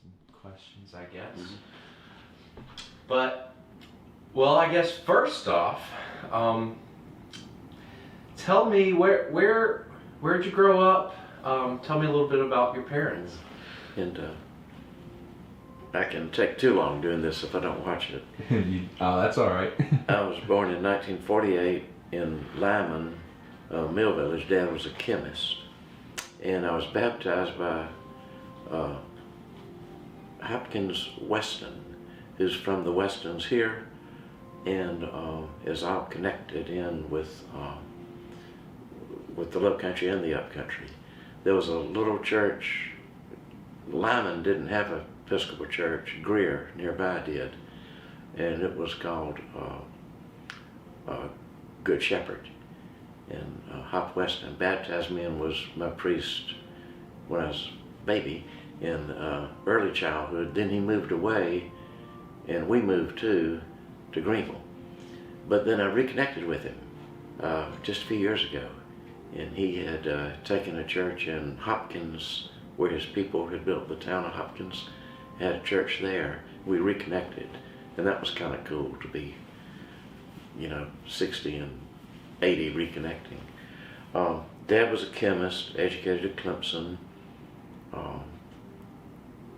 some questions, I guess. But, well, I guess first off, tell me where'd you grow up? Tell me a little bit about your parents. And I can take too long doing this if I don't watch it. Oh, that's all right. I was born in 1948 in Lyman, Mill Village. Dad was a chemist. And I was baptized by Hopkins Weston, who's from the Westons here, and is all connected in with the low country and the up country. There was a little church. Lyman didn't have an Episcopal church. Greer nearby did, and it was called Good Shepherd. And Hop Weston baptized me and was my priest when I was a baby in early childhood. Then he moved away, and we moved to Greenville. But then I reconnected with him just a few years ago, and he had taken a church in Hopkins, where his people had built the town of Hopkins, had a church there. We reconnected, and that was kind of cool to be, 60 and 80 reconnecting. Dad was a chemist, educated at Clemson.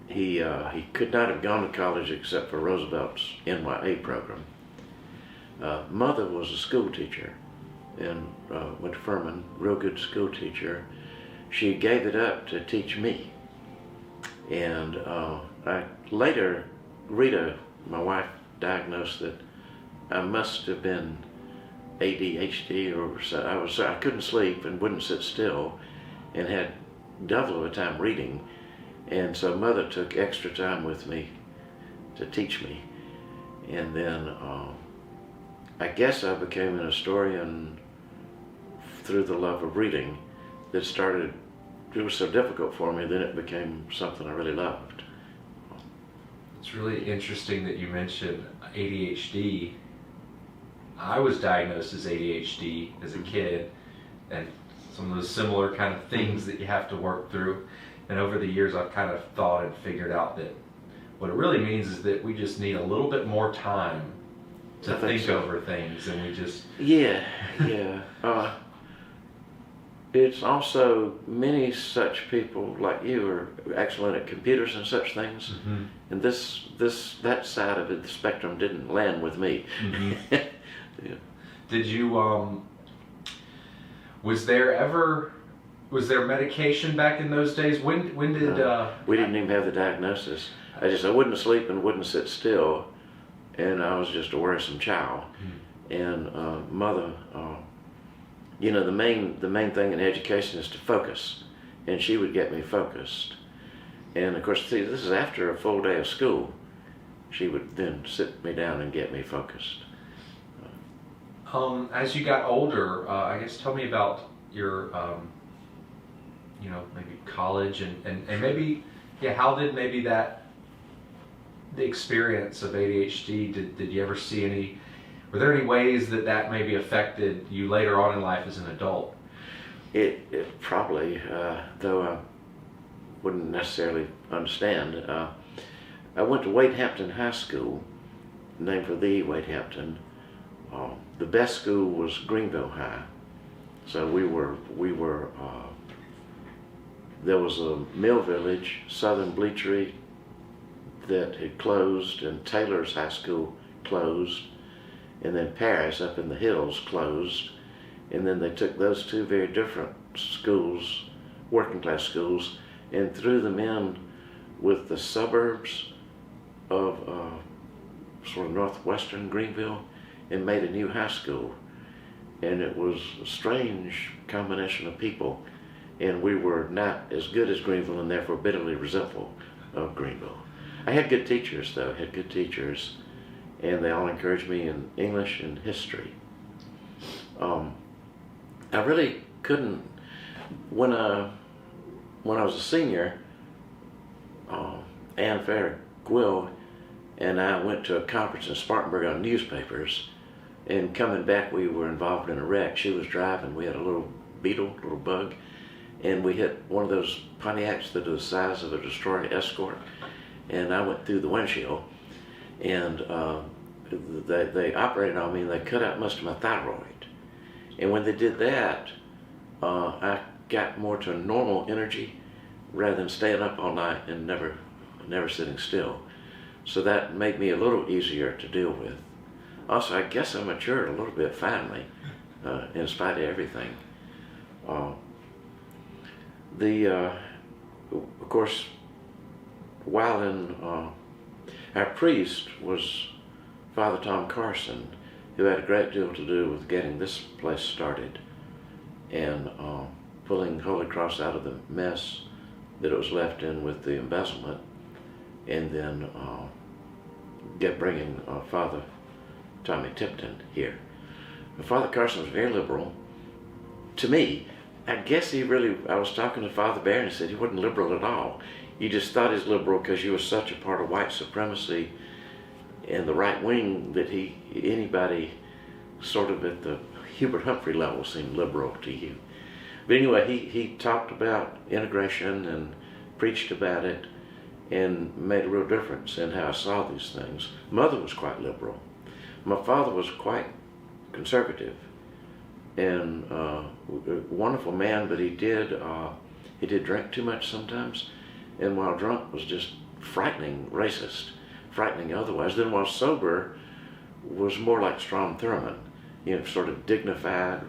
He could not have gone to college except for Roosevelt's NYA program. Mother was a school teacher and went to Furman, real good school teacher. She gave it up to teach me. And I later, Rita, my wife, diagnosed that I must have been ADHD, or so. I couldn't sleep and wouldn't sit still, and had double of a time reading. And so Mother took extra time with me to teach me. And then I guess I became an historian through the love of reading that started. It was so difficult for me, then it became something I really loved. It's really interesting that you mentioned ADHD. I was diagnosed as ADHD as a kid, and some of those similar kind of things that you have to work through. And over the years, I've kind of thought and figured out that what it really means is that we just need a little bit more time to think over things, and we just... Yeah. It's also many such people like you are excellent at computers and such things, and that side of the spectrum didn't land with me. Yeah. Did you, was there medication back in those days? When did... we didn't even have the diagnosis. I wouldn't sleep and wouldn't sit still, and I was just a worrisome child. And Mother, the main thing in education is to focus, and she would get me focused. And of course, see, this is after a full day of school. She would then sit me down and get me focused. As you got older, I guess tell me about your, maybe college and maybe, how did maybe the experience of ADHD, did you ever see were there any ways that maybe affected you later on in life as an adult? It probably, though I wouldn't necessarily understand. I went to Wade Hampton High School, named for the Wade Hampton. The best school was Greenville High. So we were there was a Mill Village, Southern Bleachery that had closed, and Taylor's High School closed, and then Paris up in the hills closed, and then they took those two very different schools, working class schools, and threw them in with the suburbs of sort of northwestern Greenville, and made a new high school. And it was a strange combination of people, and we were not as good as Greenville, and therefore bitterly resentful of Greenville. I had good teachers though, and they all encouraged me in English and history. I really couldn't, when I was a senior, Ann Fair-Gwill and I went to a conference in Spartanburg on newspapers, and coming back we were involved in a wreck. She was driving, we had a little beetle, little bug, and we hit one of those Pontiacs that are the size of a destroyer escort, and I went through the windshield, and they operated on me and they cut out most of my thyroid. And when they did that, I got more to normal energy rather than staying up all night and never sitting still. So that made me a little easier to deal with. Also, I guess I matured a little bit finally, in spite of everything. Of course, while in, our priest was Father Tom Carson, who had a great deal to do with getting this place started and pulling Holy Cross out of the mess that it was left in with the embezzlement, and then bringing Father Tommy Tipton here. But Father Carson was very liberal. To me, I guess I was talking to Father Barron and he said he wasn't liberal at all. You just thought he was liberal because you were such a part of white supremacy and the right wing that anybody sort of at the Hubert Humphrey level seemed liberal to you. But anyway, he talked about integration and preached about it and made a real difference in how I saw these things. Mother was quite liberal. My father was quite conservative and a wonderful man, but he did drink too much sometimes, and while drunk was just frightening racist, frightening otherwise. Then while sober was more like Strom Thurmond, sort of dignified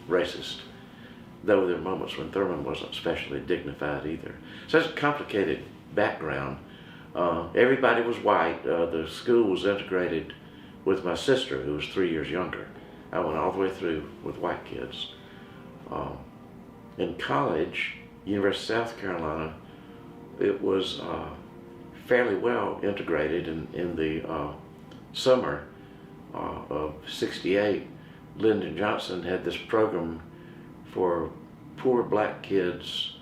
racist, though there were moments when Thurmond wasn't especially dignified either. So that's a complicated background. Everybody was white. The school was integrated with my sister, who was 3 years younger. I went all the way through with white kids. In college, University of South Carolina, it was fairly well integrated. In the summer of '68, Lyndon Johnson had this program for poor black kids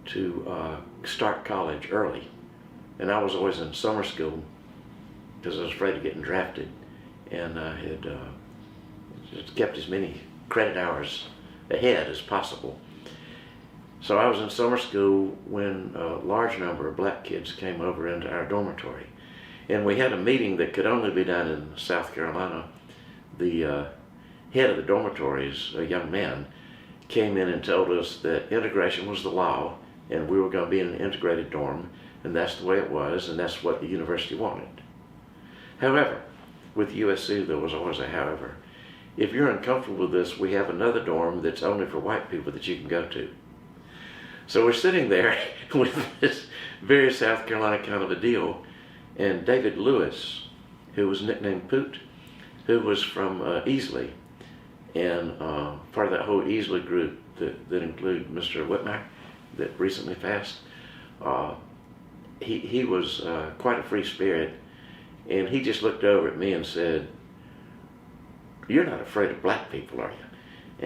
to start college early. And I was always in summer school because I was afraid of getting drafted. And I had kept as many credit hours ahead as possible. So I was in summer school when a large number of black kids came over into our dormitory. And we had a meeting that could only be done in South Carolina. The head of the dormitories, a young man, came in and told us that integration was the law and we were going to be in an integrated dorm, and that's the way it was, and that's what the university wanted. However, with USC there was always a however. If you're uncomfortable with this, we have another dorm that's only for white people that you can go to. So we're sitting there with this very South Carolina kind of a deal, and David Lewis, who was nicknamed Poot, who was from Easley, and part of that whole Easley group that included Mr. Whitmire that recently passed, he was quite a free spirit, and he just looked over at me and said, "You're not afraid of black people, are you?"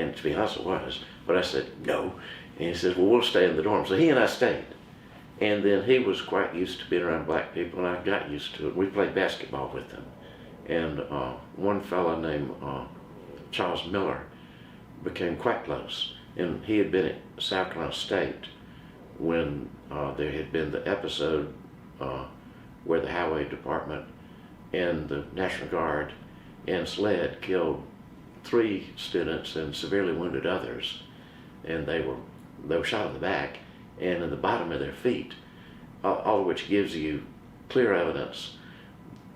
And to be honest, I was. But I said, "No." And he says, "Well, we'll stay in the dorm." So he and I stayed. And then he was quite used to being around black people, and I got used to it. We played basketball with them. And one fellow named Charles Miller became quite close. And he had been at South Carolina State when there had been the episode where the Highway Department and the National Guard and SLED killed 3 students and severely wounded others. And they were shot in the back and in the bottom of their feet, all of which gives you clear evidence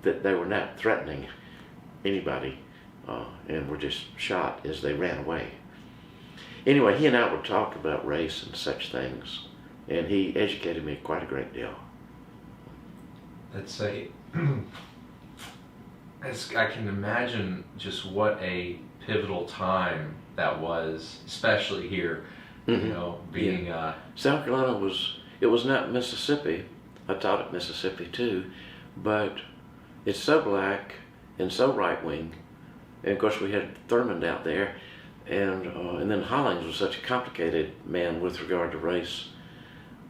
that they were not threatening anybody and were just shot as they ran away. Anyway, he and I would talk about race and such things, and he educated me quite a great deal. That's I can imagine just what a pivotal time that was, especially here, being... South Carolina was not Mississippi. I taught at Mississippi too, but it's so black and so right-wing, and of course we had Thurmond out there, and then Hollings was such a complicated man with regard to race,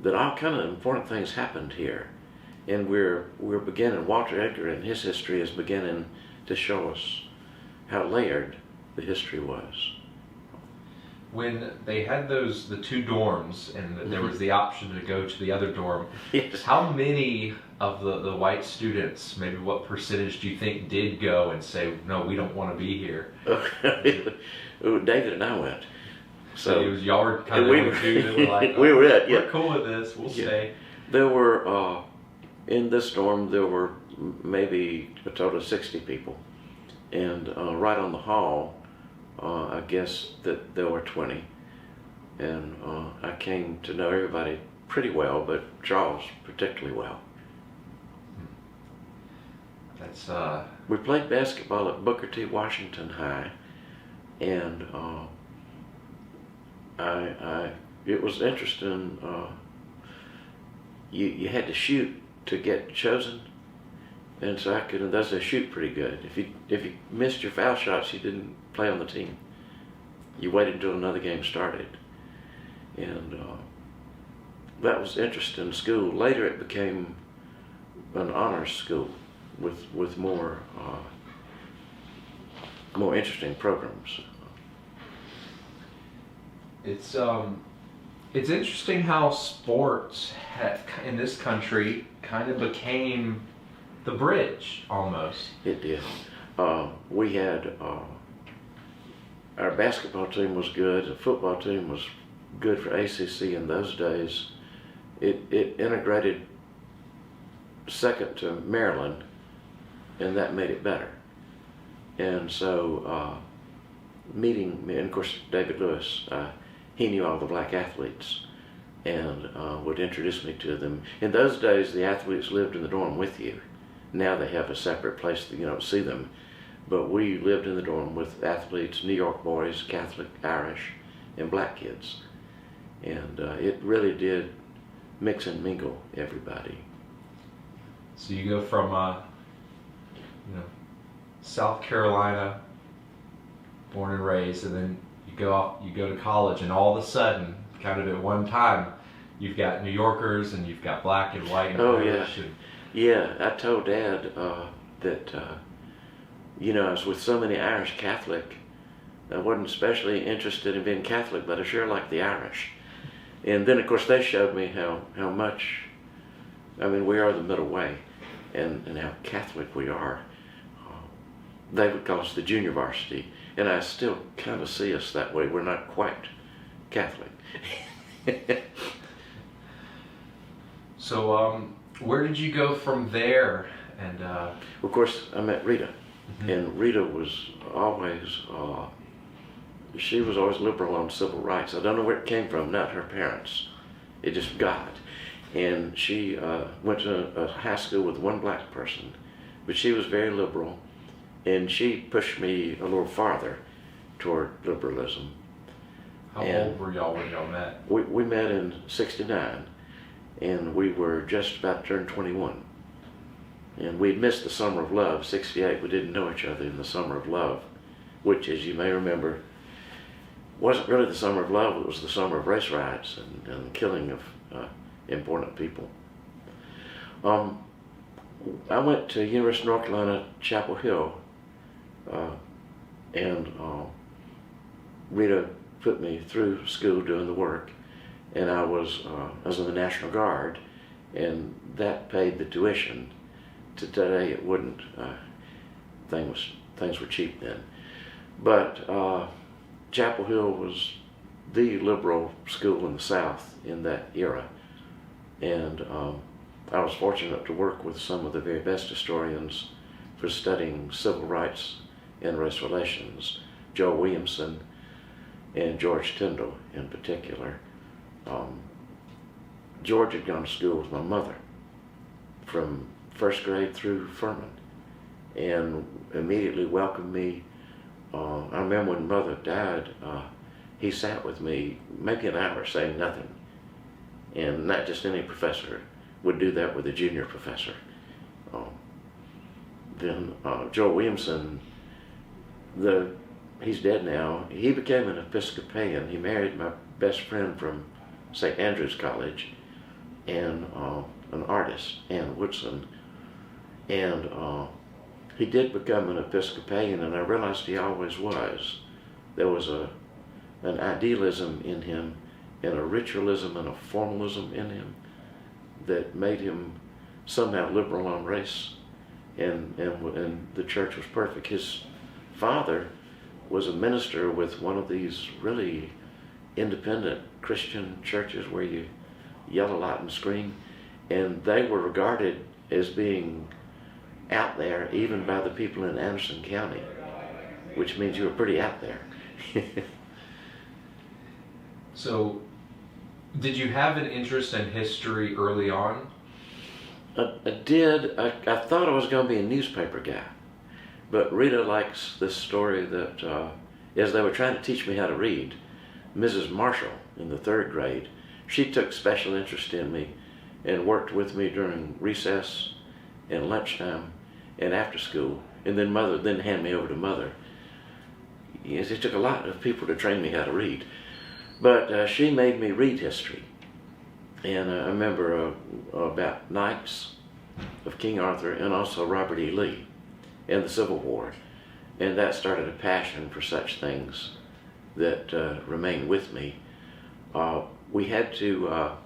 that all kind of important things happened here. And we're beginning, Walter Edgar and his history is beginning to show us how layered the history was. when they had the two dorms and there was the option to go to the other dorm, Yes. how many of the white students, maybe what percentage do you think did go and say, no, we don't want to be here? David and I went. So it was, y'all were kind of we the only two that were like, we were it, yeah. we're cool with this, we'll stay. There were, in this dorm, there were maybe a total of 60 people. And right on the hall, I guess that there were 20. And I came to know everybody pretty well, but Charles particularly well. That's We played basketball at Booker T. Washington High, and it was interesting. You had to shoot to get chosen, and so I could. That's a shoot pretty good. If you missed your foul shots, you didn't play on the team. You waited until another game started, and that was interesting school. Later, it became an honors school with more interesting programs. It's interesting how sports in this country kind of became the bridge almost. It did. We had our basketball team was good. The football team was good for ACC in those days. It integrated second to Maryland, and that made it better. And so meeting me, and of course David Lewis, he knew all the black athletes and would introduce me to them. In those days, the athletes lived in the dorm with you. Now they have a separate place to see them. But we lived in the dorm with athletes, New York boys, Catholic, Irish, and black kids. And it really did mix and mingle everybody. So you go from South Carolina, born and raised, and then you go to college, and all of a sudden, kind of at one time, you've got New Yorkers and you've got black and white and Irish. Yeah, I told Dad that I was with so many Irish Catholic. I wasn't especially interested in being Catholic, but I sure liked the Irish. And then, of course, they showed me how much, we are the middle way, and how Catholic we are. They would call us the junior varsity, and I still kind of see us that way. We're not quite Catholic. So, where did you go from there? And of course, I met Rita, and Rita was always she was always liberal on civil rights. I don't know where it came from, not her parents. It just God. And she went to a high school with one black person, but she was very liberal, and she pushed me a little farther toward liberalism. How old were y'all when y'all met? We met in '69, and we were just about to turn 21. And we'd missed the summer of love, '68. We didn't know each other in the summer of love, which, as you may remember, wasn't really the summer of love. It was the summer of race riots and killing of important people. I went to University of North Carolina, Chapel Hill, and Rita put me through school doing the work, and I was in the National Guard, and that paid the tuition. Today it wouldn't. Things were cheap then, but Chapel Hill was the liberal school in the South in that era, and I was fortunate to work with some of the very best historians for studying civil rights and race relations, Joe Williamson and George Tyndall in particular. George had gone to school with my mother from first grade through Furman, and immediately welcomed me. I remember when Mother died, he sat with me maybe an hour saying nothing, and not just any professor would do that with a junior professor. Then Joe Williamson, he's dead now. He became an Episcopalian. He married my best friend from St. Andrew's College, and an artist, Ann Woodson, and he did become an Episcopalian, and I realized he always was. There was a an idealism in him and a ritualism and a formalism in him that made him somehow liberal on race, and the church was perfect. His father was a minister with one of these really independent Christian churches where you yell a lot and scream, and they were regarded as being out there even by the people in Anderson County, which means you were pretty out there. So, did you have an interest in history early on? I did. I thought I was going to be a newspaper guy, but Rita likes this story that as they were trying to teach me how to read, Mrs. Marshall in the 3rd grade, she took special interest in me and worked with me during recess and lunchtime and after school, and then hand me over to Mother. Yes, it took a lot of people to train me how to read, but she made me read history. And I remember about knights of King Arthur and also Robert E. Lee and the Civil War. And that started a passion for such things that remained with me. We had a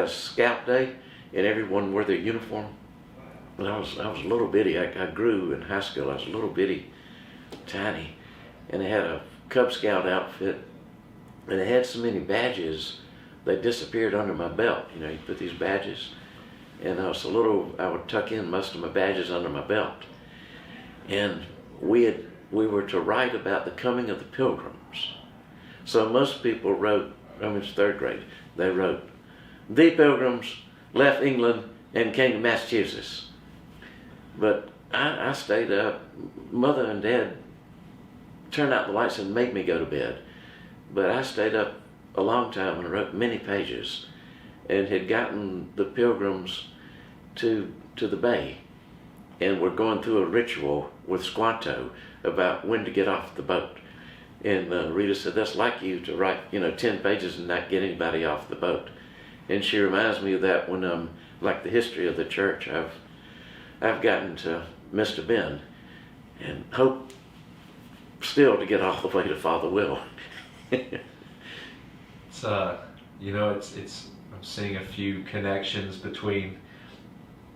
scout day, and everyone wore their uniform. And I was a little bitty. I grew in high school. I was a little bitty, tiny, and I had a Cub Scout outfit, and I had so many badges they disappeared under my belt. You know, you put these badges, and I would tuck in most of my badges under my belt. And we were to write about the coming of the Pilgrims. So most people wrote, it's 3rd grade, they wrote, "The Pilgrims left England and came to Massachusetts." But I stayed up. Mother and Dad turned out the lights and made me go to bed. But I stayed up a long time and wrote many pages, and had gotten the Pilgrims to the bay, and were going through a ritual with Squanto about when to get off the boat. And Rita said, "That's like you to write 10 pages and not get anybody off the boat." And she reminds me of that when like the history of the church, I've gotten to Mr. Ben and hope still to get all the way to Father Will. It's I'm seeing a few connections between,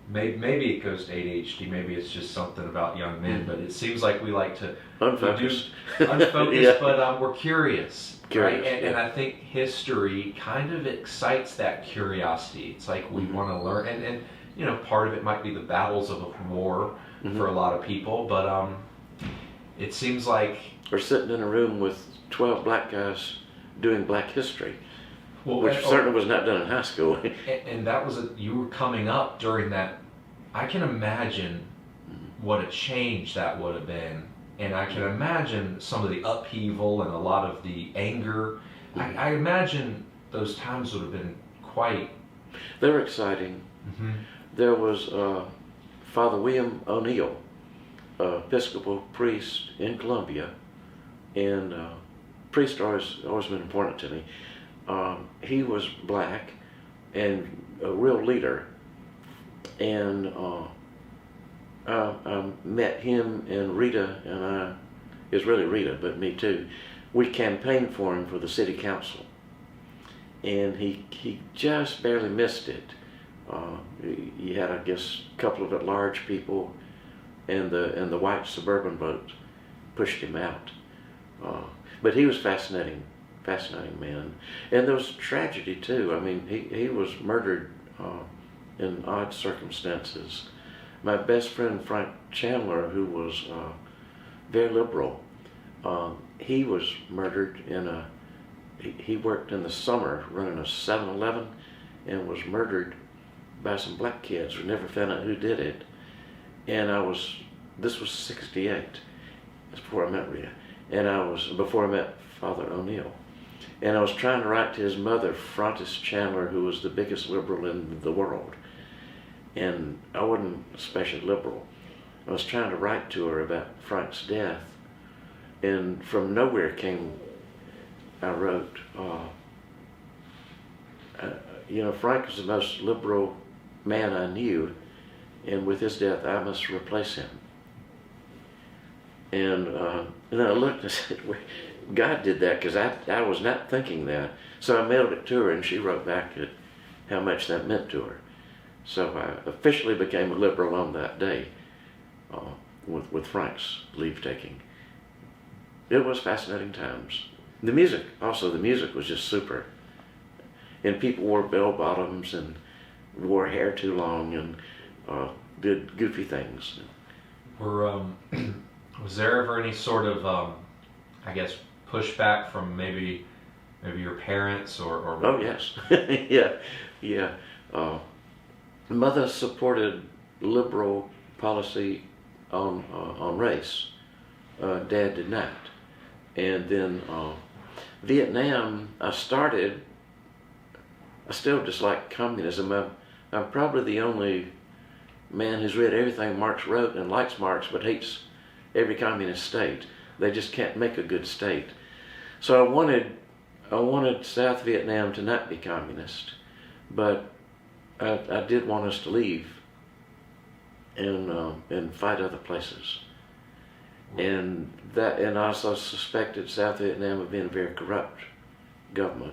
maybe it goes to ADHD, maybe it's just something about young men, but it seems like we like to unfocused, yeah. But we're curious, right? Yeah. And I think history kind of excites that curiosity. It's like we want to learn, and part of it might be the battles of a war for a lot of people, but it seems like, or sitting in a room with 12 black guys doing black history, which and, certainly was not done in high school. And that was you were coming up during that. I can imagine what a change that would have been, and I can imagine some of the upheaval and a lot of the anger. I imagine those times would have been quite. They were exciting. There was Father William O'Neill, Episcopal priest in Columbia, and priest always been important to me. He was black and a real leader, and I met him and Rita, and it was really Rita, but me too. We campaigned for him for the city council, and he just barely missed it. He had, I guess, a couple of at-large people, and the white suburban vote pushed him out. But he was fascinating man. And there was tragedy too. I mean, he was murdered in odd circumstances. My best friend Frank Chandler, who was very liberal, he was murdered he worked in the summer running a 7-Eleven and was murdered by some black kids. We never found out who did it. And this was 68. That's before I met Rita. And before I met Father O'Neill. And I was trying to write to his mother, Frances Chandler, who was the biggest liberal in the world. And I wasn't especially liberal. I was trying to write to her about Frank's death. And from nowhere I wrote, Frank was the most liberal man I knew, and with his death I must replace him. And then I looked and said, God did that because I was not thinking that. So I mailed it to her, and she wrote back at how much that meant to her. So I officially became a liberal on that day with Frank's leave taking. It was fascinating times. The music was just super. And people wore bell bottoms and wore hair too long and did goofy things. Was there ever any sort of, I guess, pushback from maybe your parents or? Oh yes, yeah. Mother supported liberal policy on race. Dad did not. And then Vietnam, I still dislike communism. I'm probably the only man who's read everything Marx wrote and likes Marx but hates every communist state. They just can't make a good state. So I wanted South Vietnam to not be communist, but I did want us to leave and fight other places. And I also suspected South Vietnam of being a very corrupt government.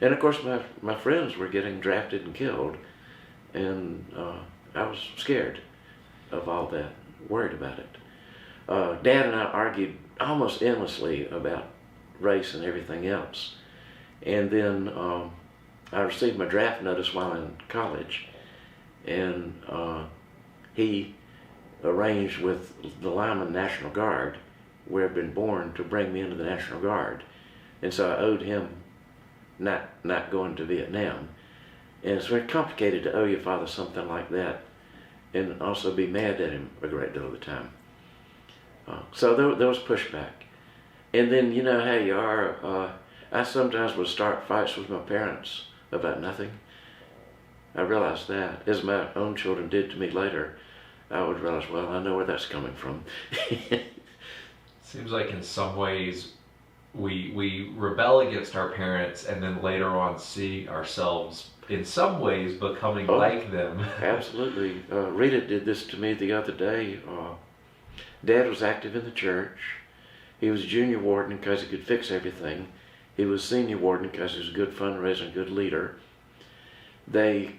And of course my friends were getting drafted and killed, and I was scared of all that, worried about it. Dad and I argued almost endlessly about race and everything else. And then I received my draft notice while in college, and he arranged with the Lyman National Guard, where I'd been born, to bring me into the National Guard. And so I owed him not going to Vietnam. And it's very complicated to owe your father something like that and also be mad at him a great deal of the time. So there was pushback. And then you know how you are. I sometimes would start fights with my parents about nothing. I realized that, as my own children did to me later. I would realize, well, I know where that's coming from. Seems like in some ways we rebel against our parents and then later on see ourselves in some ways becoming like them. Absolutely. Rita did this to me the other day. Dad was active in the church. He was junior warden because he could fix everything. He was senior warden because he was a good fundraiser and good leader.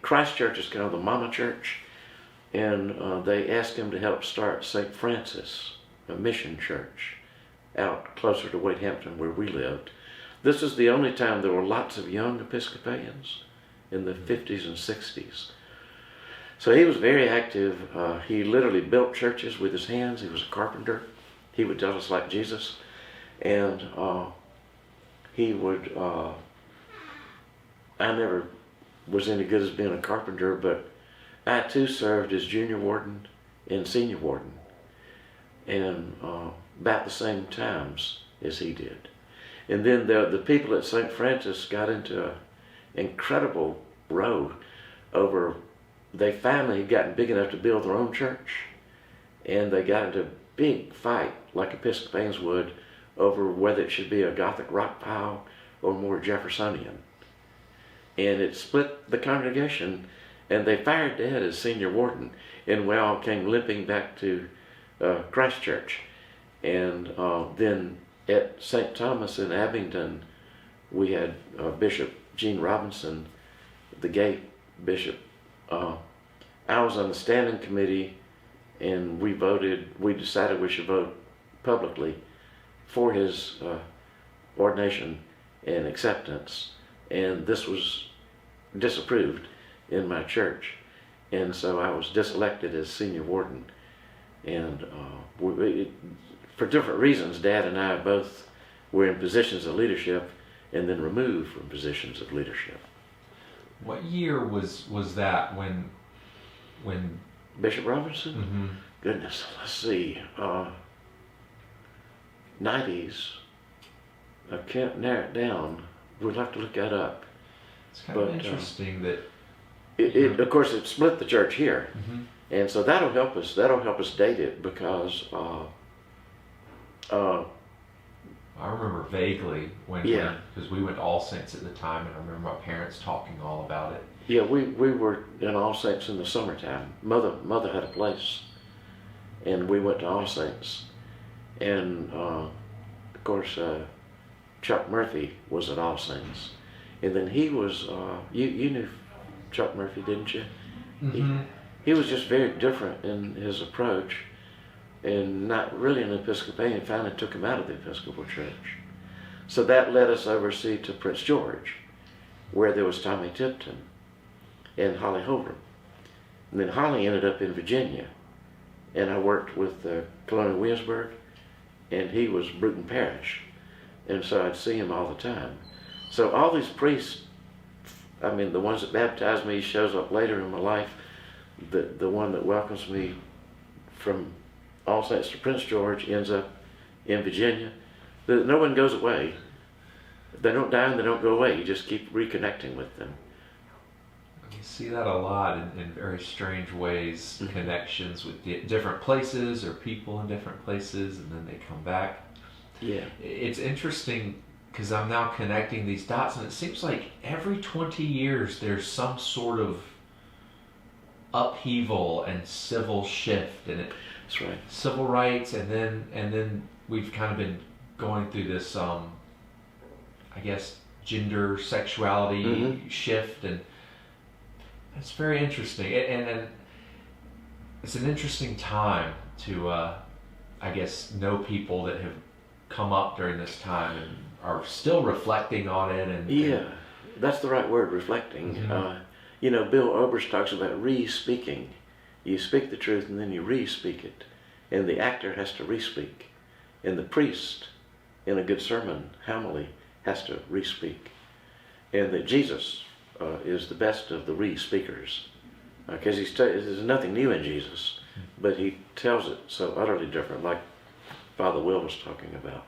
Christ Church is kind of the mama church, and they asked him to help start St. Francis, a mission church, out closer to Wade Hampton where we lived. This is the only time there were lots of young Episcopalians in the 50s and 60s. So he was very active. He literally built churches with his hands. He was a carpenter. He would tell us like Jesus. And he would, I never was any good as being a carpenter, but I too served as junior warden and senior warden, and about the same times as he did. And then the people at St. Francis got into an incredible row over, they finally had gotten big enough to build their own church, and they got into a big fight like Episcopalians would over whether it should be a Gothic rock pile or more Jeffersonian. And it split the congregation, and they fired Dad as senior warden, and we all came limping back to Christ Church. And then at St. Thomas in Abingdon, we had Bishop Gene Robinson, the gay bishop. I was on the standing committee, and we decided we should vote publicly for his ordination and acceptance. And this was disapproved in my church. And so I was diselected as senior warden. And for different reasons, Dad and I both were in positions of leadership and then removed from positions of leadership. What year was that when Bishop Robinson? Mm-hmm. Goodness, let's see. 90s. I can't narrow it down. We'll have to look that up. It's kind of interesting that of course, it split the church here, mm-hmm. and so that'll help us. That'll help us date it because I remember vaguely because we went to All Saints at the time, and I remember my parents talking all about it. Yeah, we were in All Saints in the summertime. Mother had a place, and we went to All Saints, and of course Chuck Murphy was at All Saints. And then he was, you knew Chuck Murphy, didn't you? Mm-hmm. He was just very different in his approach, and not really an Episcopalian. Finally took him out of the Episcopal Church. So that led us overseas to Prince George, where there was Tommy Tipton and Holly Holbrook. And then Holly ended up in Virginia, and I worked with Colonel Williamsburg, and he was Bruton Parish, and so I'd see him all the time. So all these priests, I mean, the ones that baptized me shows up later in my life. The one that welcomes me from All Saints to Prince George ends up in Virginia. No one goes away. They don't die and they don't go away. You just keep reconnecting with them. You see that a lot in very strange ways, connections with different places or people in different places, and then they come back. Yeah. It's interesting because I'm now connecting these dots, and it seems like every 20 years there's some sort of upheaval and civil shift, and That's right. civil rights, and then we've kind of been going through this, I guess, gender sexuality shift, and it's very interesting, and it's an interesting time to, I guess, know people that have come up during this time and are still reflecting on it. And that's the right word, reflecting. You know, Bill Oberst talks about re-speaking. You speak the truth and then you re-speak it. And the actor has to re-speak. And the priest, in a good sermon, homily, has to re-speak. And that Jesus is the best of the re-speakers. Because there's nothing new in Jesus, but he tells it so utterly different, like Father Will was talking about.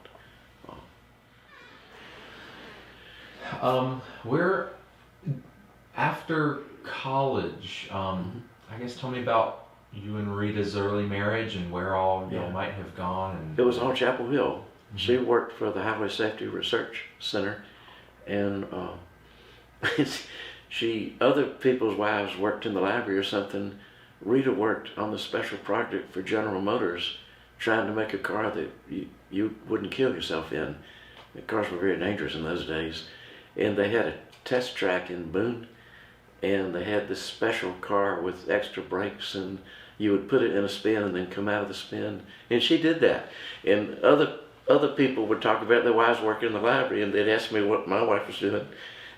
We're after college. I guess tell me about you and Rita's early marriage and where all y'all might have gone. And it was on Chapel Hill. She worked for the Highway Safety Research Center, and other people's wives worked in the library or something. Rita worked on the special project for General Motors, trying to make a car that you wouldn't kill yourself in. The cars were very dangerous in those days. And they had a test track in Boone, and they had this special car with extra brakes, and you would put it in a spin and then come out of the spin. And she did that. And other people would talk about their wives working in the library, and they'd ask me what my wife was doing.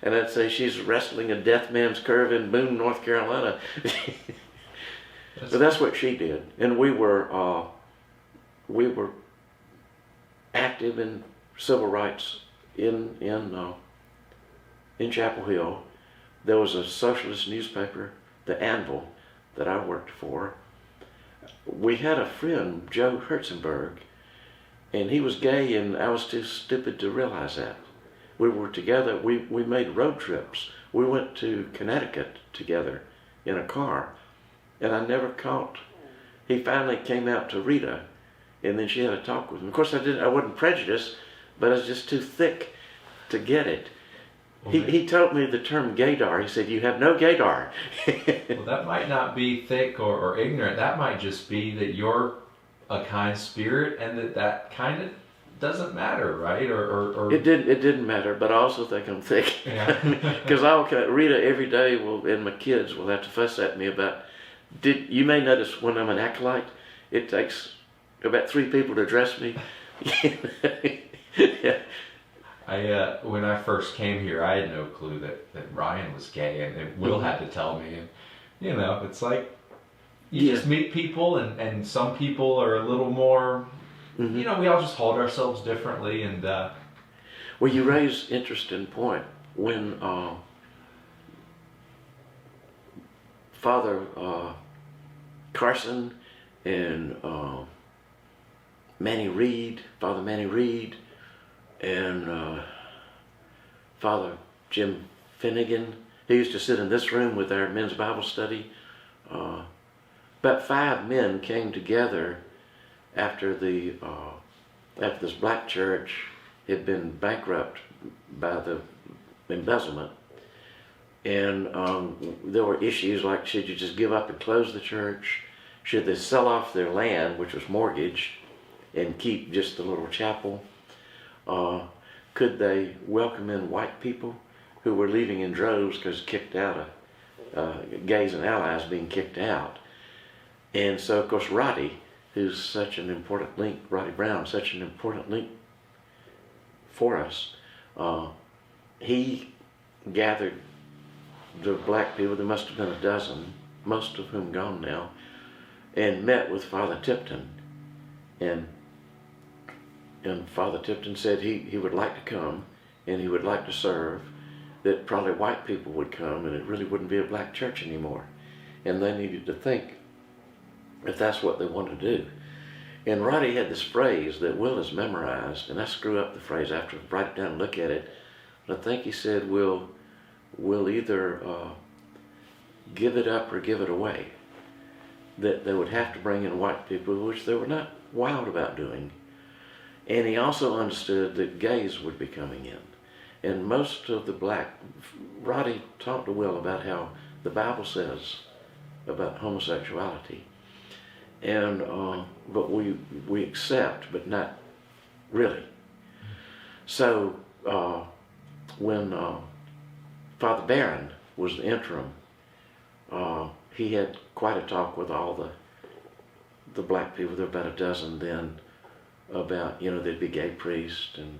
And I'd say, she's wrestling a death man's curve in Boone, North Carolina. But that's what she did. And we were active in civil rights in Chapel Hill. There was a socialist newspaper, the Anvil, that I worked for. We had a friend, Joe Herzenberg, and he was gay, and I was too stupid to realize that. We were together, we made road trips. We went to Connecticut together in a car, and I never caught. He finally came out to Rita, and then she had a talk with him. Of course, I wasn't prejudiced, but I was just too thick to get it. He told me the term gaydar. He said, "You have no gaydar." Well, that might not be thick or ignorant. That might just be that you're a kind spirit, and that kind of doesn't matter, right? Or It didn't matter, but I also think I'm thick. Yeah. Because Rita every day and my kids will have to fuss at me about. You may notice when I'm an acolyte, it takes about 3 people to dress me. Yeah. When I first came here, I had no clue that Ryan was gay, and Will had to tell me. And it's like you just meet people, and some people are a little more. We all just hold ourselves differently, and. Well, you raise interesting point when Father Carson and Father Manny Reed, and Father Jim Finnegan. He used to sit in this room with our men's Bible study. About 5 men came together after this black church had been bankrupt by the embezzlement. And there were issues like, should you just give up and close the church? Should they sell off their land, which was mortgaged, and keep just the little chapel? could they welcome in white people who were leaving in droves because kicked out of gays and allies being kicked out. And so, of course, Roddy, who's such an important link, Roddy Brown, such an important link for us, he gathered the black people, there must have been a dozen, most of whom gone now, and met with Father Tipton. And Father Tipton said he would like to come and he would like to serve, that probably white people would come and it really wouldn't be a black church anymore. And they needed to think if that's what they wanted to do. And Roddy had this phrase that Will has memorized, and I screw up the phrase after I write it down and look at it, but I think he said, we'll either give it up or give it away. That they would have to bring in white people, which they were not wild about doing. And he also understood that gays would be coming in. And most of the black, Roddy talked to Will about how the Bible says about homosexuality. And, but we accept, but not really. So when Father Barron was the interim, he had quite a talk with all the black people, there were about a dozen then, about, there'd be gay priests, and,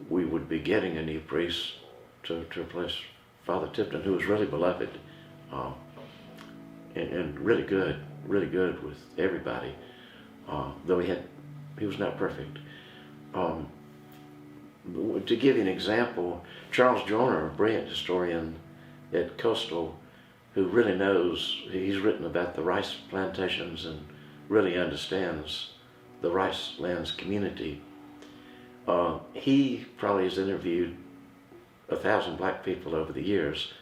we would be getting a new priest to replace Father Tipton, who was really beloved, and really good with everybody, though he was not perfect. To give you an example, Charles Joyner, a brilliant historian at Coastal, who really knows, he's written about the rice plantations and really understands the rice lands community. He probably has interviewed 1,000 black people over the years,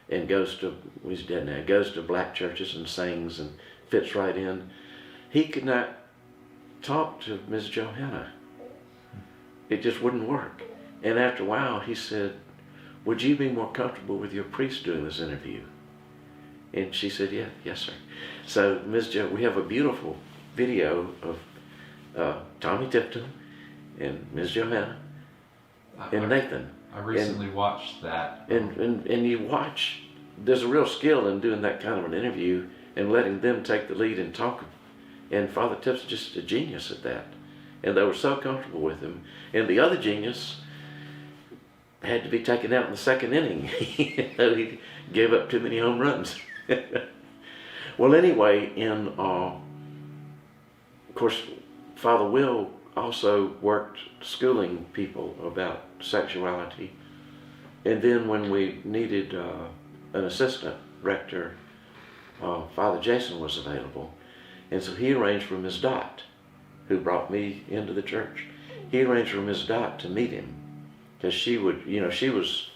and he's dead now, goes to black churches and sings and fits right in. He could not talk to Ms. Johanna. It just wouldn't work. And after a while he said, would you be more comfortable with your priest doing this interview? And she said, yes sir. So we have a beautiful video of Tommy Tipton and Ms. Johanna and Nathan. I recently watched that. And you watch, there's a real skill in doing that kind of an interview and letting them take the lead and talk. And Father Tipton's just a genius at that. And they were so comfortable with him. And the other genius had to be taken out in the second inning. He gave up too many home runs. Well, anyway, of course, Father Will also worked schooling people about sexuality. And then when we needed an assistant rector, Father Jason was available. And so he arranged for Ms. Dot, who brought me into the church. He arranged for Ms. Dot to meet him, because she was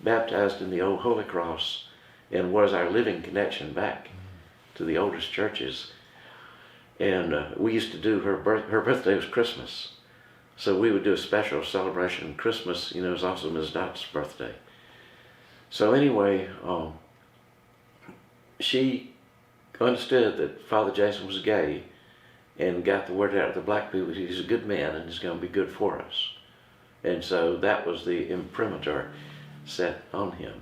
baptized in the old Holy Cross and was our living connection back to the oldest churches. And we used to do her birthday was Christmas. So we would do a special celebration. Christmas, was also Ms. Dot's birthday. So anyway, she understood that Father Jason was gay and got the word out to the black people. He's a good man and he's going to be good for us. And so that was the imprimatur set on him.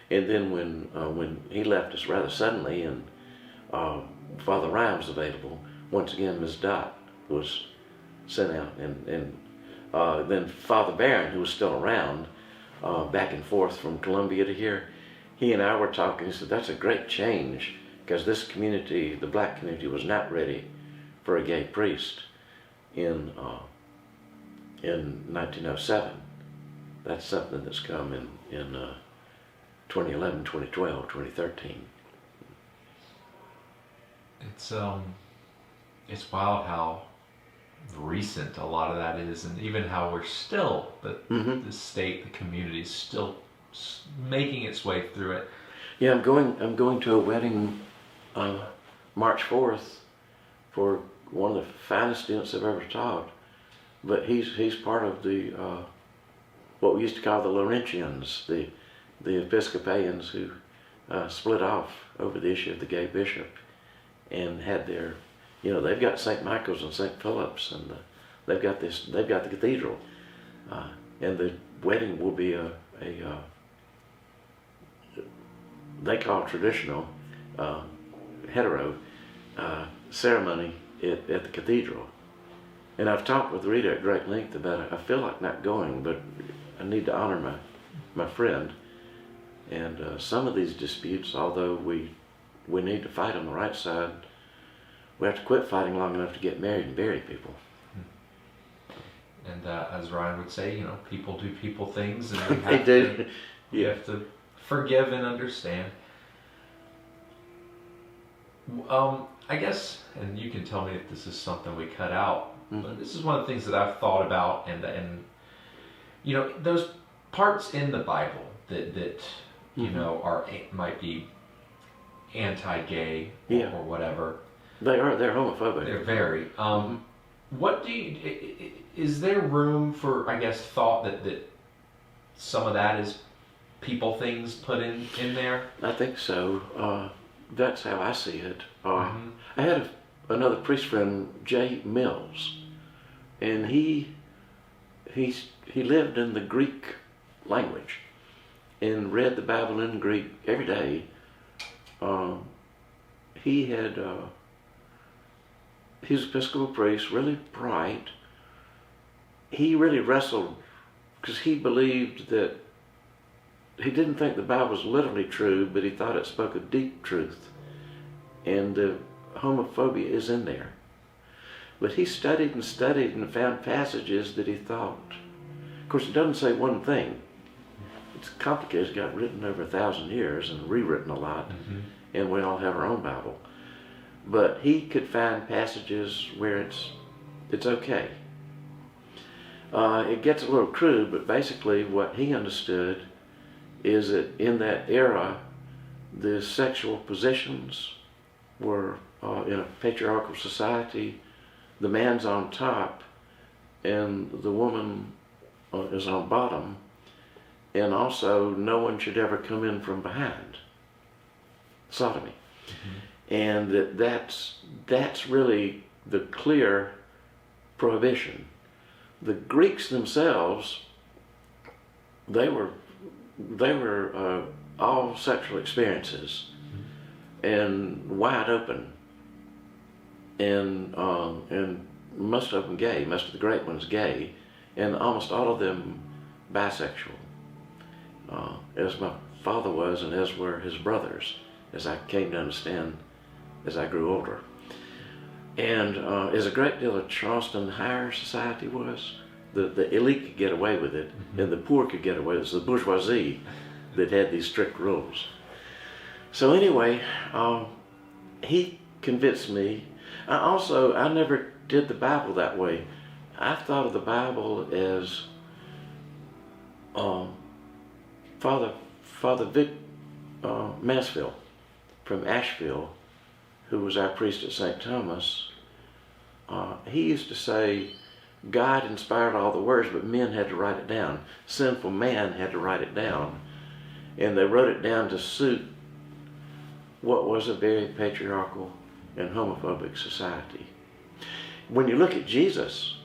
And then when he left us rather suddenly and Father Ryan was available, once again Ms. Dot was sent out. And then Father Barron, who was still around, back and forth from Columbia to here, he and I were talking. He said, that's a great change, because this community, the black community, was not ready for a gay priest in 1907. That's something that's come in 2011, 2012, 2013. It's wild how recent a lot of that is, and even how we're still, the state, the community is still making its way through it. Yeah, I'm going to a wedding March 4th for one of the finest students I've ever taught, but he's part of the what we used to call the Laurentians, the Episcopalians who split off over the issue of the gay bishop, and had their, they've got St. Michael's and St. Philip's, and they've got the cathedral. and the wedding will be they call it traditional, hetero ceremony at the cathedral. And I've talked with Rita at great length about it. I feel like not going, but I need to honor my friend. And some of these disputes, although we need to fight on the right side, we have to quit fighting long enough to get married and bury people. And as Ryan would say, you know, people do people things, and we They have do. to, we Yeah. have to forgive and understand. I guess, and you can tell me if this is something we cut out, but this is one of the things that I've thought about, and you know, those parts in the Bible that you know might be anti-gay Yeah. or whatever. They're homophobic. They're very. What do you? Is there room for, I guess, thought that some of that is people things put in there? I think so. That's how I see it. I had another priest friend, J. Mills, and he lived in the Greek language and read the Bible in Greek every day. He was an Episcopal priest, really bright. He really wrestled because he believed that he didn't think the Bible was literally true, but he thought it spoke a deep truth. And the homophobia is in there. But he studied and found passages that he thought. Of course, it doesn't say one thing. It's complicated. It's got written over 1,000 years and rewritten a lot. And we all have our own Bible. But he could find passages where it's okay. It gets a little crude, but basically what he understood is that in that era, the sexual positions were in a patriarchal society, the man's on top and the woman is on bottom, and also no one should ever come in from behind. Sodomy. And that's really the clear prohibition. The Greeks themselves, they were all sexual experiences and wide open, and most of them gay, most of the great ones gay, and almost all of them bisexual, as my father was and as were his brothers, as I came to understand as I grew older. And as a great deal of Charleston higher society was, the elite could get away with it, and the poor could get away with it. It's the bourgeoisie that had these strict rules. So anyway, he convinced me. I never did the Bible that way. I thought of the Bible as Father Vic Mansfield from Asheville, who was our priest at St. Thomas. He used to say, God inspired all the words, but men had to write it down. Sinful man had to write it down. And they wrote it down to suit what was a very patriarchal and homophobic society. When you look at Jesus,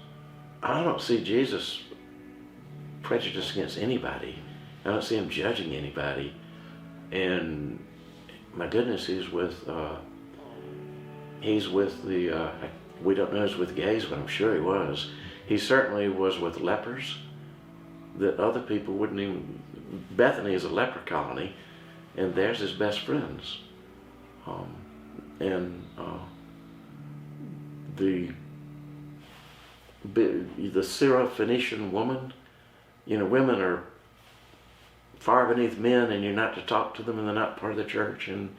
I don't see Jesus prejudiced against anybody. I don't see him judging anybody. And my goodness, he's with the, we don't know if he's with gays, but I'm sure he was. He certainly was with lepers that other people wouldn't even. Bethany is a leper colony, and there's his best friends. The Syro-Phoenician woman, women are far beneath men, and you're not to talk to them, and they're not part of the church. And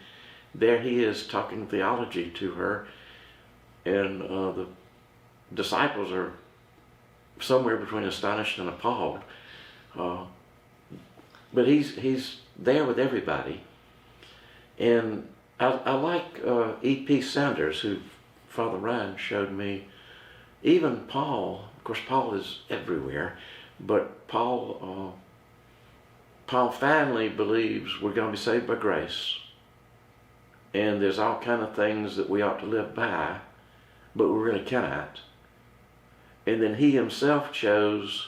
there he is talking theology to her, and the disciples are somewhere between astonished and appalled. But he's there with everybody. And I like E.P. Sanders, who Father Ryan showed me. Even Paul, of course Paul is everywhere, but Paul finally believes we're going to be saved by grace. And there's all kind of things that we ought to live by, but we really cannot. And then he himself chose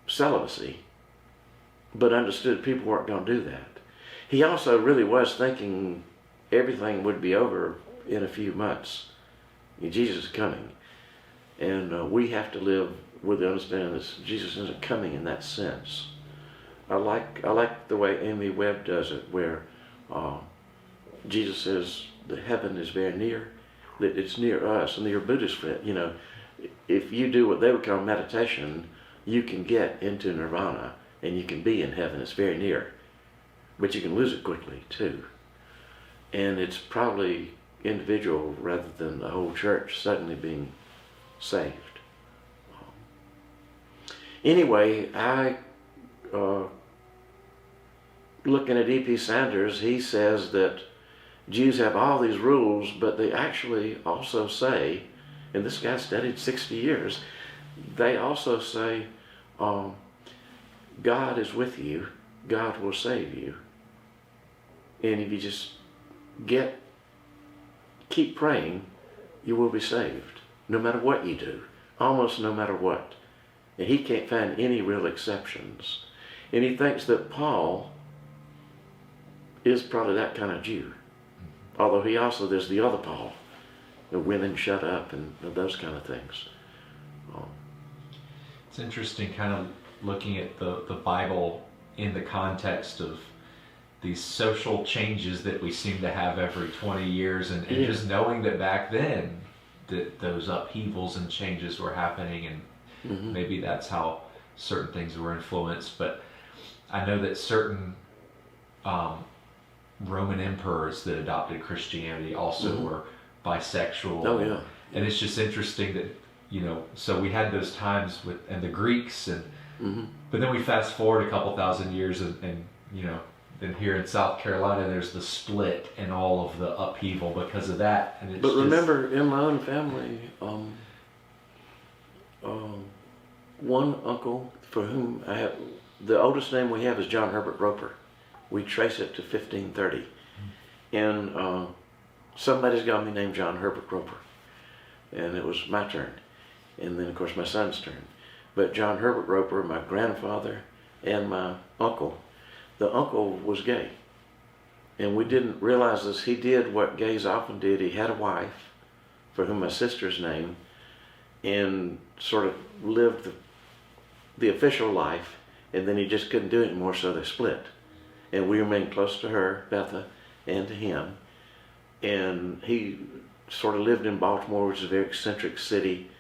celibacy, but understood people weren't going to do that. He also really was thinking everything would be over in a few months. Jesus is coming. And we have to live with the understanding that Jesus isn't coming in that sense. I like the way Amy Webb does it, where Jesus says the heaven is very near, that it's near us. And your Buddhist friend, if you do what they would call meditation, you can get into nirvana and you can be in heaven. It's very near, but you can lose it quickly too. And it's probably individual rather than the whole church suddenly being saved. Anyway, looking at E.P. Sanders, he says that Jews have all these rules, but they actually also say, and this guy studied 60 years, they also say, God is with you, God will save you. And if you just keep praying, you will be saved, no matter what you do, almost no matter what. And he can't find any real exceptions. And he thinks that Paul is probably that kind of Jew. Although there's the other Paul, the women shut up and those kind of things. It's interesting kind of looking at the Bible in the context of these social changes that we seem to have every 20 years and just knowing that back then that those upheavals and changes were happening, and maybe that's how certain things were influenced. But I know that certain Roman emperors that adopted Christianity also were bisexual. Oh, yeah. And it's just interesting that, so we had those times and the Greeks, and but then we fast forward a couple thousand years and then here in South Carolina there's the split and all of the upheaval because of that. And but remember, in my own family, one uncle for whom I have, the oldest name we have is John Herbert Roper. We trace it to 1530. And somebody's got me named John Herbert Roper. And it was my turn. And then, of course, my son's turn. But John Herbert Roper, my grandfather, and my uncle, the uncle was gay. And we didn't realize this. He did what gays often did. He had a wife, for whom my sister's name, and sort of lived the official life, and then he just couldn't do it anymore, so they split. And we remained close to her, Betha, and to him. And he sort of lived in Baltimore, which is a very eccentric city,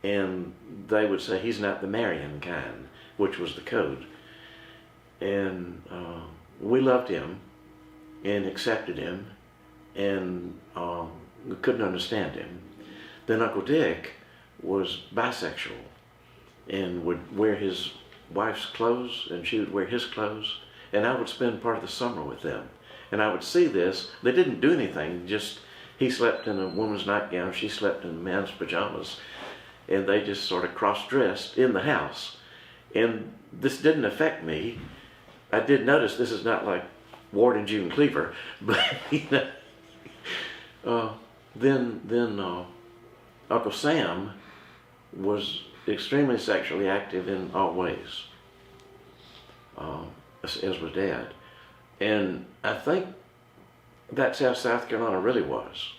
and they would say he's not the Marian kind, which was the code. And we loved him and accepted him, and we couldn't understand him. Then Uncle Dick was bisexual and would wear his wife's clothes and she would wear his clothes, and I would spend part of the summer with them. And I would see this. They didn't do anything, just he slept in a woman's nightgown, she slept in men's pajamas, and they just sort of cross-dressed in the house. And this didn't affect me. I did notice this is not like Ward and June Cleaver, but then Uncle Sam was extremely sexually active in all ways, as was Dad. And I think that's how South Carolina really was.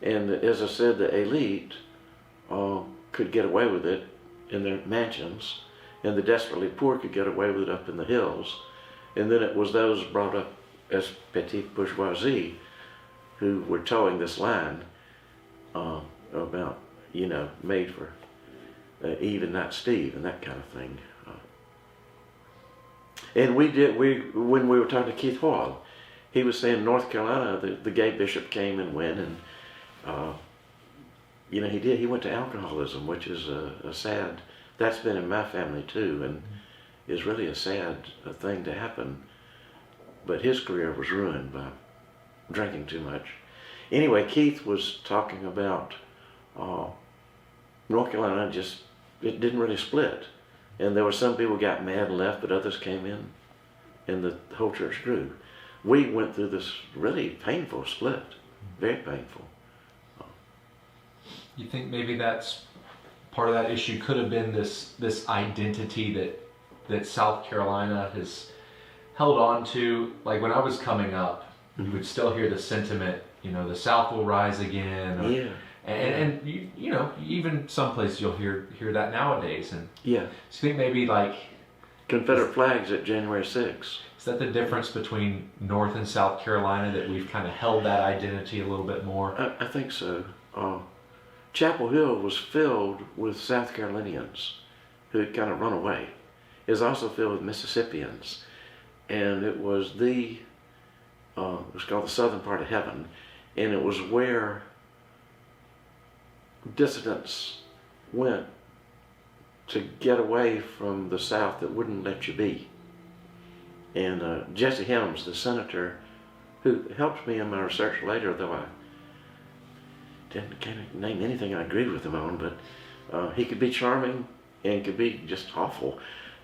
And as I said, the elite could get away with it in their mansions, and the desperately poor could get away with it up in the hills. And then it was those brought up as petite bourgeoisie who were towing this line about, made for Eve and not Steve and that kind of thing. And when we were talking to Keith Hoyle, he was saying North Carolina, the gay bishop came and went, and he went to alcoholism, which is a sad, that's been in my family too, and is really a sad thing to happen. But his career was ruined by drinking too much. Anyway, Keith was talking about North Carolina, it didn't really split. And there were some people who got mad and left, but others came in, and the whole church grew. We went through this really painful split, very painful. You think maybe that's part of that issue could have been this identity that that South Carolina has held on to. Like when I was coming up, you would still hear the sentiment, the South will rise again. Or, Yeah. And even some places you'll hear that nowadays. And Yeah. so you think maybe like Confederate flags at January 6th. is that the difference between North and South Carolina, that we've kind of held that identity a little bit more? I think so. Chapel Hill was filled with South Carolinians who had kind of run away. It was also filled with Mississippians, and it was it was called the southern part of heaven, and it was where dissidents went to get away from the South that wouldn't let you be. And Jesse Helms, the senator, who helped me in my research later, though I can't name anything I agreed with him on, but he could be charming and could be just awful.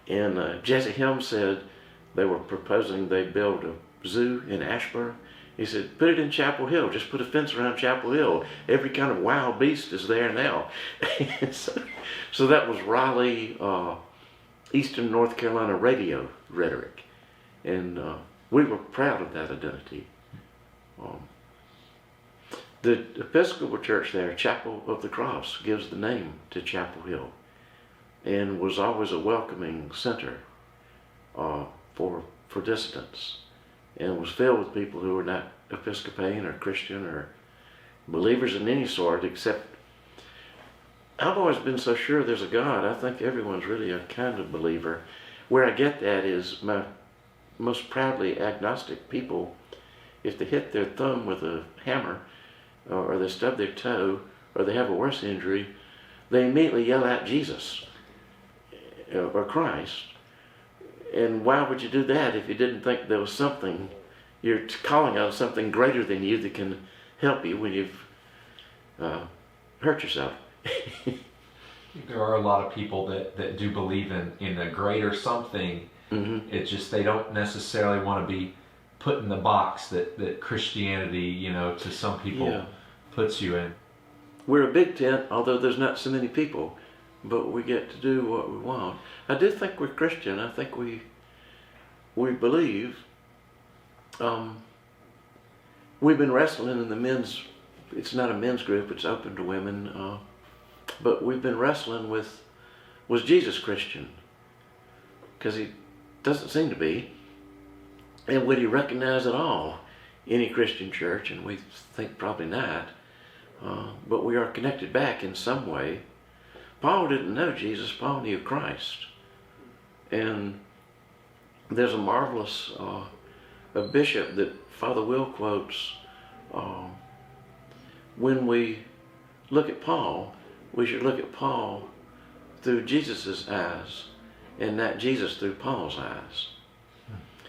And Jesse Helms said they were proposing they build a zoo in Ashburn. He said, put it in Chapel Hill. Just put a fence around Chapel Hill. Every kind of wild beast is there now. so that was Raleigh, Eastern North Carolina radio rhetoric. And we were proud of that identity. The Episcopal Church there, Chapel of the Cross, gives the name to Chapel Hill, and was always a welcoming center for dissidents, and was filled with people who were not Episcopalian or Christian or believers in any sort, except I've always been so sure there's a God. I think everyone's really a kind of believer. Where I get that is my most proudly agnostic people, if they hit their thumb with a hammer, or they stub their toe, or they have a worse injury, they immediately yell out Jesus or Christ. And why would you do that if you didn't think there was something, you're calling out something greater than you that can help you when you've hurt yourself? There are a lot of people that do believe in a greater something. Mm-hmm. It's just they don't necessarily want to be put in the box that Christianity, to some people puts you in. We're a big tent, although there's not so many people, but we get to do what we want. I do think we're Christian. I think we believe. We've been wrestling in the men's, it's not a men's group, it's open to women, but we've been wrestling with, was Jesus Christian? Because he doesn't seem to be. And would he recognize at all any Christian church? And we think probably not. But we are connected back in some way. Paul didn't know Jesus. Paul knew Christ. And there's a marvelous a bishop that Father Will quotes. When we look at Paul, we should look at Paul through Jesus' eyes and not Jesus through Paul's eyes.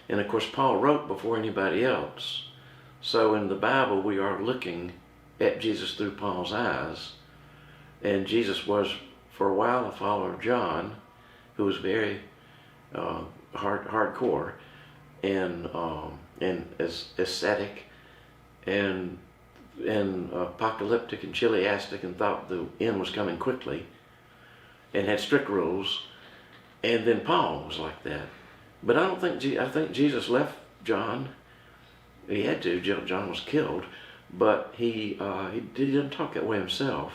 And of course, Paul wrote before anybody else. So in the Bible, we are looking at Jesus through Paul's eyes. And Jesus was, for a while, a follower of John, who was very hardcore and ascetic and apocalyptic and chiliastic, and thought the end was coming quickly and had strict rules. And then Paul was like that. But I think Jesus left John. He had to. John was killed, but he didn't talk that way himself.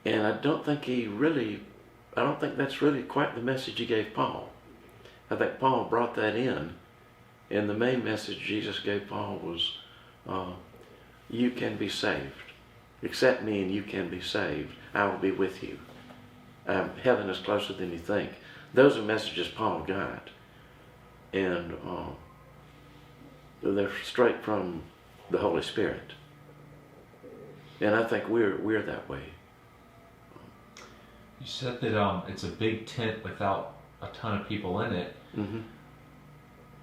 And I don't think that's really quite the message he gave Paul. I think Paul brought that in, and the main message Jesus gave Paul was, you can be saved. Accept me and you can be saved. I will be with you. Heaven is closer than you think. Those are messages Paul got. And they're straight from the Holy Spirit. And I think we're that way. You said that it's a big tent without a ton of people in it. Mm-hmm.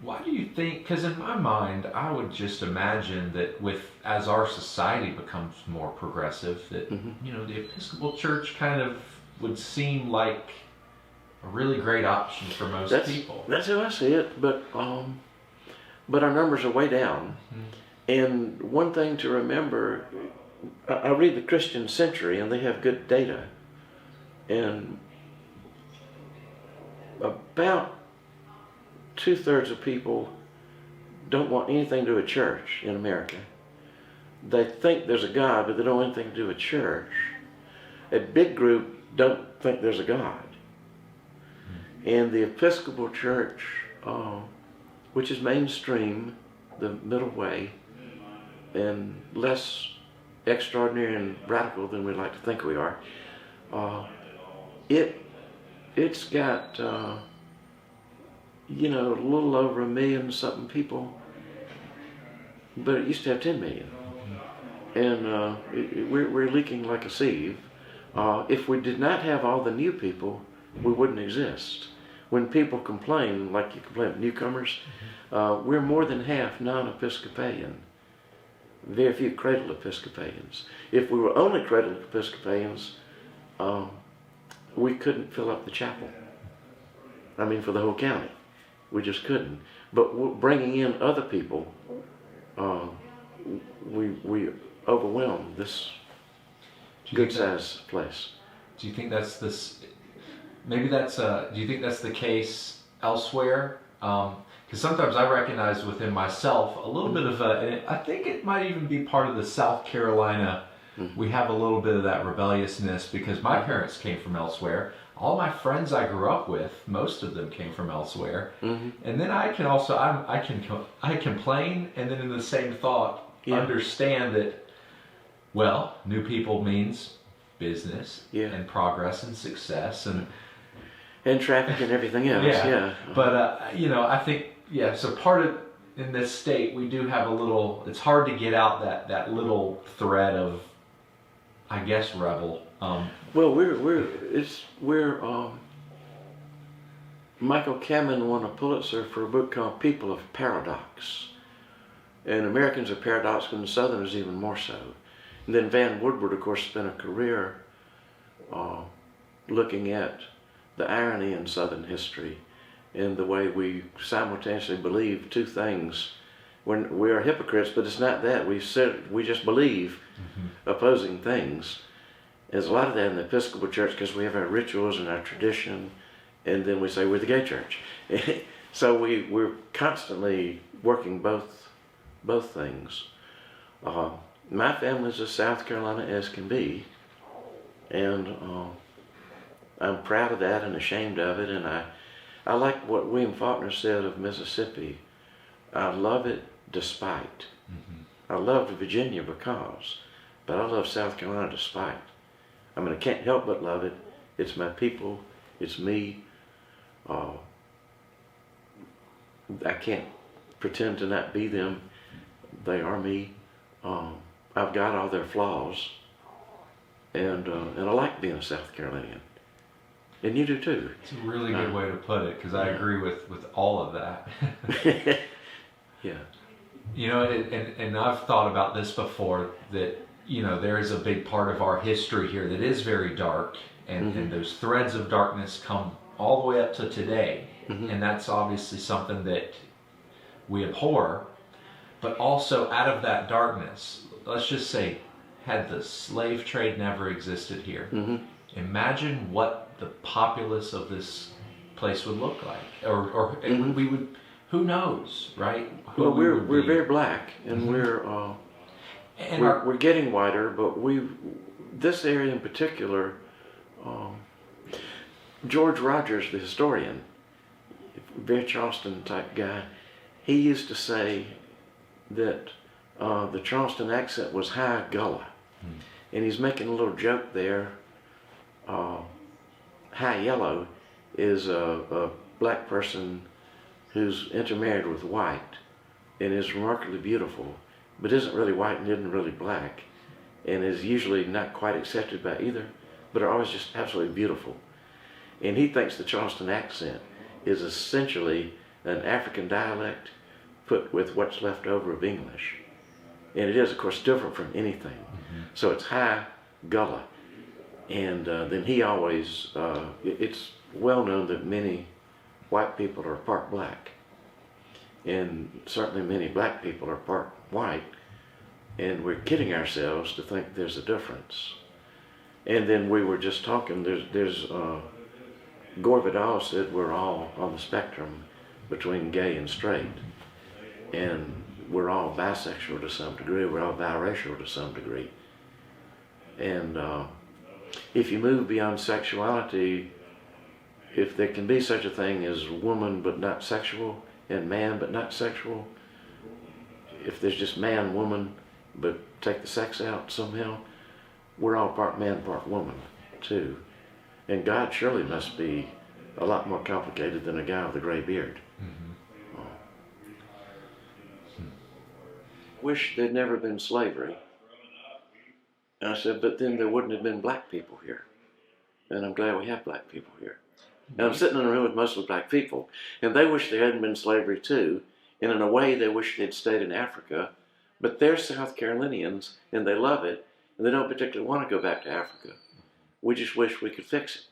Why do you think, because in my mind, I would just imagine that as our society becomes more progressive, that, mm-hmm. The Episcopal Church kind of would seem like a really great option for most people. That's how I see it, but our numbers are way down. Mm-hmm. And one thing to remember, I read the Christian Century, and they have good data. And about 2/3 of people don't want anything to do with church in America. They think there's a God, but they don't want anything to do with church. A big group don't think there's a God. And the Episcopal Church, which is mainstream, the middle way, and less extraordinary and radical than we like to think we are, it's got a little over 1 million something people, but it used to have 10 million, and we're leaking like a sieve. If we did not have all the new people, we wouldn't exist. When people complain, like you complain about newcomers, we're more than half non-Episcopalian. Very few cradle Episcopalians. If we were only cradle Episcopalians, we couldn't fill up the chapel. I mean, for the whole county. We just couldn't. But bringing in other people, we overwhelmed this good-sized place. Do you think that's this? Maybe that's. Do you think that's the case elsewhere? Because sometimes I recognize within myself a little bit of and I think it might even be part of the South Carolina. We have a little bit of that rebelliousness because my parents came from elsewhere. All my friends I grew up with, most of them came from elsewhere. And then I can also, I complain, and then in the same thought, understand that, well, new people means business and progress and success and traffic and everything else. But I think so part of in this state we do have a little. It's hard to get out that little thread of, I guess, rebel. Well, we're Michael Kamen won a Pulitzer for a book called People of Paradox, and Americans are paradoxical, and Southerners even more so. And then Van Woodward, of course, spent a career looking at the irony in Southern history and the way we simultaneously believe two things. We are hypocrites, but it's not that. We just believe opposing things. There's a lot of that in the Episcopal Church because we have our rituals and our tradition, and then we say we're the gay church. So we're constantly working both things. My family's as South Carolina as can be, and I'm proud of that and ashamed of it. And I like what William Faulkner said of Mississippi. I love it despite. I loved Virginia because, but I love South Carolina despite. I mean, I can't help but love it. It's my people. It's me. I can't pretend to not be them. They are me. I've got all their flaws, and I like being a South Carolinian. And you do too. It's a really good way to put it, because I agree with all of that. And I've thought about this before, that there is a big part of our history here that is very dark, and those threads of darkness come all the way up to today, and that's obviously something that we abhor. But also out of that darkness, let's just say, had the slave trade never existed here, imagine what the populace of this place would look like, or we would. Who knows, right? Well, we're very black, and we're getting whiter, but this area in particular. George Rogers, the historian, very Charleston type guy, he used to say that the Charleston accent was high gullah, and he's making a little joke there. High yellow is a black person who's intermarried with white and is remarkably beautiful, but isn't really white and isn't really black, and is usually not quite accepted by either, but are always just absolutely beautiful. And he thinks the Charleston accent is essentially an African dialect put with what's left over of English. And it is, of course, different from anything. So it's high gullah. And then he always, it's well known that many white people are part black. And certainly many black people are part white. And we're kidding ourselves to think there's a difference. And then we were just talking, there's Gore Vidal said we're all on the spectrum between gay and straight, and we're all bisexual to some degree, we're all biracial to some degree. And if you move beyond sexuality, if there can be such a thing as woman but not sexual, and man but not sexual, if there's just man, woman, but take the sex out somehow, we're all part man, part woman, too. And God surely must be a lot more complicated than a guy with a gray beard. Mm-hmm. Wish there'd never been slavery. And I said, but then there wouldn't have been black people here. And I'm glad we have black people here. And I'm sitting in a room with mostly black people, and they wish there hadn't been slavery too. And in a way, they wish they'd stayed in Africa, but they're South Carolinians, and they love it, and they don't particularly want to go back to Africa. We just wish we could fix it.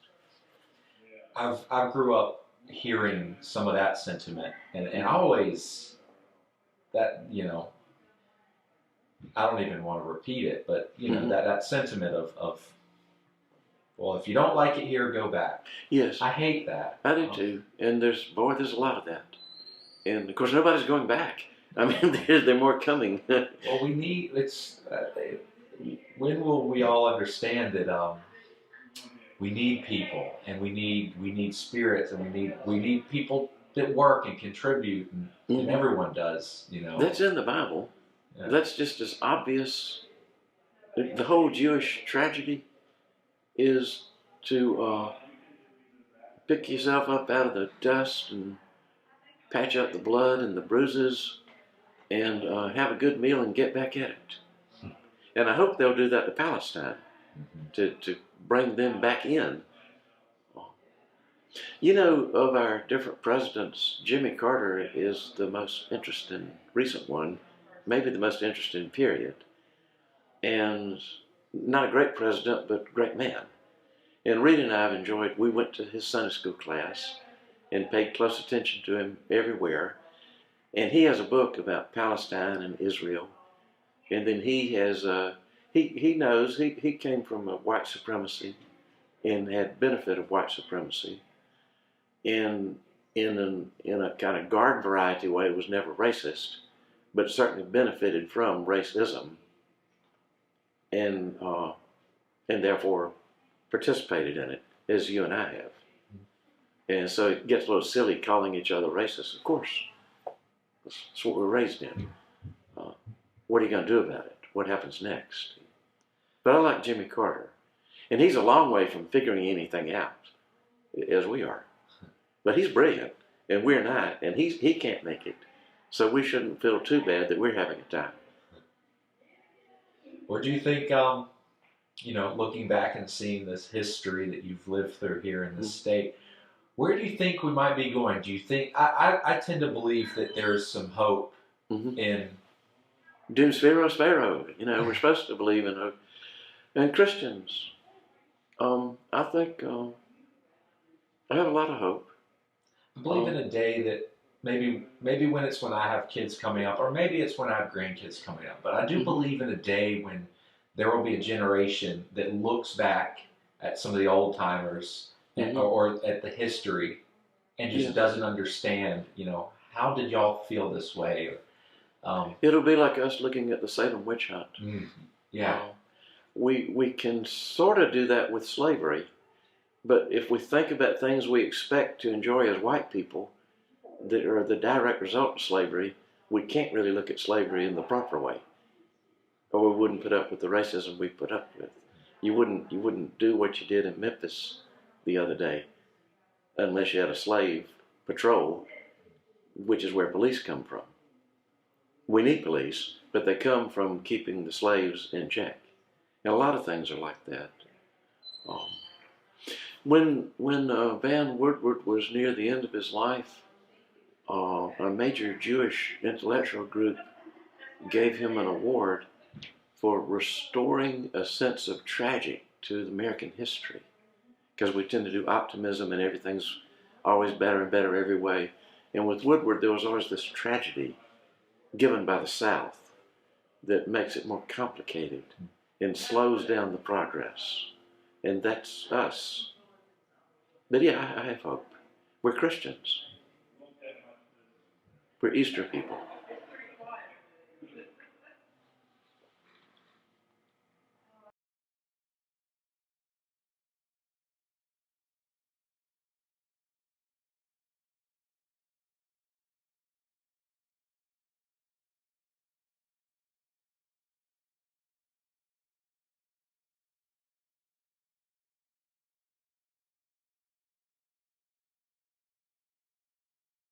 I grew up hearing some of that sentiment, and always that, you know, I don't even want to repeat it, but you know, that sentiment of well, if you don't like it here, go back. Yes. I hate that. I do too. And there's a lot of that. And of course, nobody's going back. I mean, there are more coming. Well, we need, when will we all understand that we need people, and we need spirits, and we need people that work and contribute, and everyone does, you know. That's in the Bible. Yeah. That's just as obvious. The whole Jewish tragedy is to pick yourself up out of the dust and patch up the blood and the bruises and have a good meal and get back at it. And I hope they'll do that to Palestine, to bring them back in. You know, of our different presidents, Jimmy Carter is the most interesting recent one, maybe the most interesting period. And not a great president, but a great man. And Rita and I have enjoyed, we went to his Sunday school class and paid close attention to him everywhere. And he has a book about Palestine and Israel. And then he has, he knows, he came from a white supremacy and had benefit of white supremacy. And in a kind of garden variety way, was never racist, but certainly benefited from racism. And therefore participated in it, as you and I have. And so it gets a little silly calling each other racist. Of course, that's what we're raised in. What are you going to do about it? What happens next? But I like Jimmy Carter. And he's a long way from figuring anything out, as we are. But he's brilliant, and we're not, and he can't make it. So we shouldn't feel too bad that we're having a time. What do you think, you know, looking back and seeing this history that you've lived through here in this state, where do you think we might be going? Do you think, I tend to believe that there is some hope in... Doom Sphero, you know, we're supposed to believe in hope. And Christians, I think, I have a lot of hope. I believe in a day that maybe when I have kids coming up, or maybe it's when I have grandkids coming up, but I do believe in a day when there will be a generation that looks back at some of the old timers or at the history and just doesn't understand, you know, how did y'all feel this way? It'll be like us looking at the Salem witch hunt. Yeah. We can sort of do that with slavery, but if we think about things we expect to enjoy as white people that are the direct result of slavery, we can't really look at slavery in the proper way. Or we wouldn't put up with the racism we put up with. You wouldn't do what you did in Memphis the other day unless you had a slave patrol, which is where police come from. We need police, but they come from keeping the slaves in check. And a lot of things are like that. When Van Woodward was near the end of his life, a major Jewish intellectual group gave him an award for restoring a sense of tragic to American history. Because we tend to do optimism and everything's always better and better every way. And with Woodward, there was always this tragedy given by the South that makes it more complicated and slows down the progress. And that's us. But yeah, I have hope. We're Christians. We're Easter people.